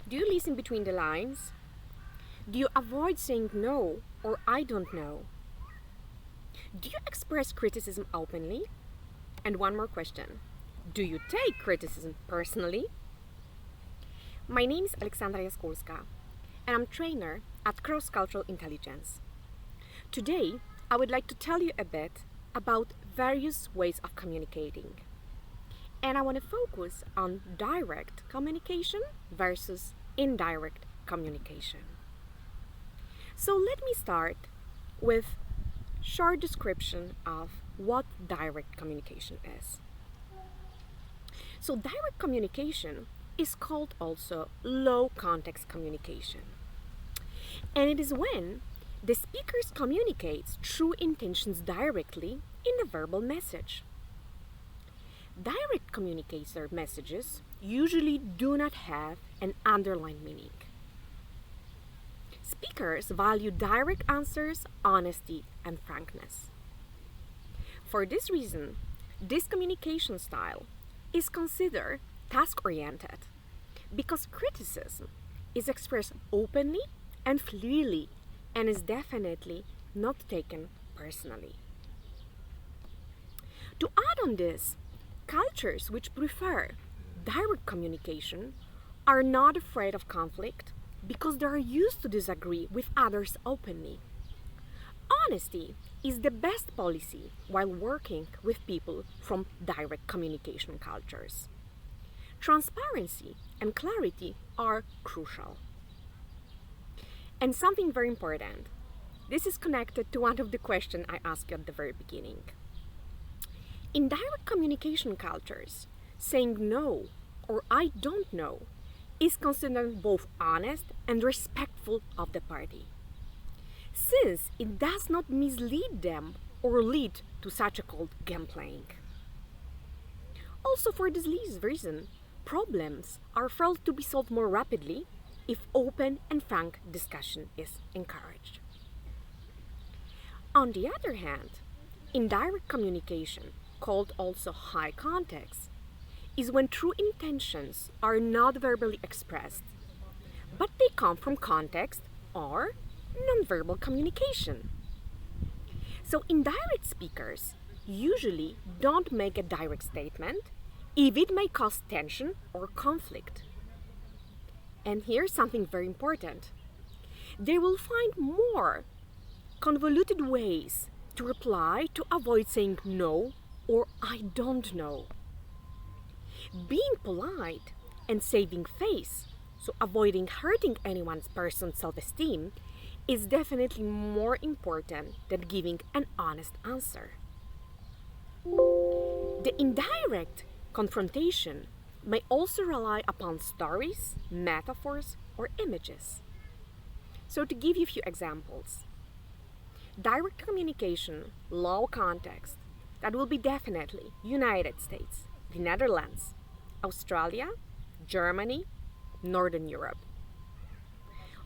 Do you listen between the lines? Do you avoid saying no or I don't know? Do you express criticism openly? And one more question. Do you take criticism personally? My name is Aleksandra Jaskulska, and I'm trainer at Cross-Cultural Intelligence. Today, I would like to tell you a bit about various ways of communicating. And I want to focus on direct communication versus indirect communication. So let me start with a short description of what direct communication is. So direct communication is called also low context communication. And it is when the speaker communicates true intentions directly in a verbal message. Direct communicator messages usually do not have an underlying meaning. Speakers value direct answers, honesty, and frankness. For this reason, this communication style is considered task-oriented because criticism is expressed openly and clearly and is definitely not taken personally. To add on this, cultures which prefer direct communication are not afraid of conflict because they are used to disagree with others openly. Honesty is the best policy while working with people from direct communication cultures. Transparency and clarity are crucial. And something very important. This is connected to one of the questions I asked you at the very beginning. In direct communication cultures, saying no or I don't know is considered both honest and respectful of the party, since it does not mislead them or lead to such a called game playing. Also, for this reason, problems are felt to be solved more rapidly if open and frank discussion is encouraged. On the other hand, indirect communication, called also high context, is when true intentions are not verbally expressed, but they come from context or nonverbal communication. So indirect speakers usually don't make a direct statement if it may cause tension or conflict. And here's something very important. They will find more convoluted ways to reply to avoid saying no or I don't know. Being polite and saving face, so avoiding hurting anyone's personal self-esteem, is definitely more important than giving an honest answer. The indirect confrontation may also rely upon stories, metaphors, or images. So to give you a few examples, direct communication, low context, that will be definitely United States, the Netherlands, Australia, Germany, Northern Europe.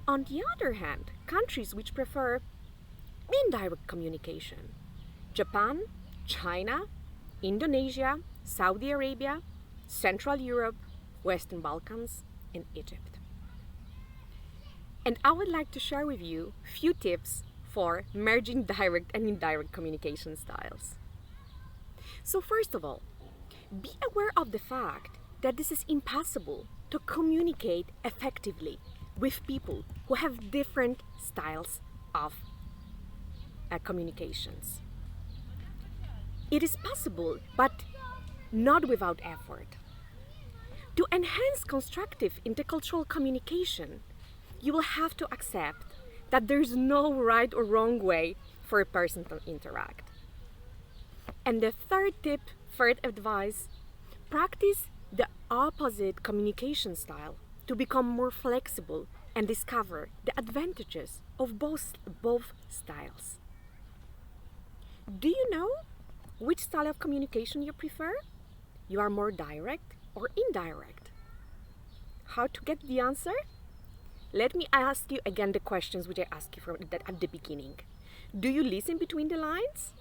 On the other hand, countries which prefer indirect communication, Japan, China, Indonesia, Saudi Arabia, Central Europe, Western Balkans, and Egypt. And I would like to share with you a few tips for merging direct and indirect communication styles. So first of all, be aware of the fact that this is impossible to communicate effectively with people who have different styles of communications. It is possible, but not without effort. To enhance constructive intercultural communication, you will have to accept that there's no right or wrong way for a person to interact. And the third advice, practice the opposite communication style to become more flexible and discover the advantages of both styles. Do you know which style of communication you prefer? You are more direct or indirect? How to get the answer? Let me ask you again the questions which I asked you at the beginning. Do you listen between the lines?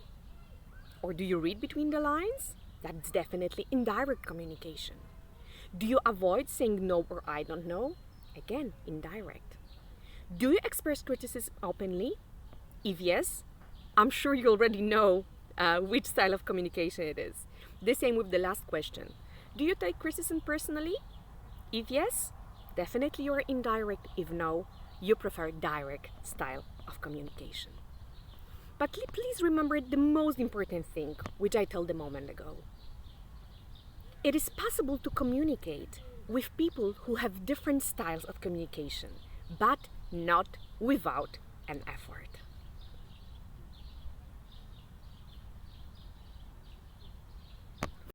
Or do you read between the lines? That's definitely indirect communication. Do you avoid saying no or I don't know? Again, indirect. Do you express criticism openly? If yes, I'm sure you already know which style of communication it is. The same with the last question. Do you take criticism personally? If yes, definitely you're indirect. If no, you prefer direct style of communication. But please remember the most important thing, which I told a moment ago. It is possible to communicate with people who have different styles of communication, but not without an effort.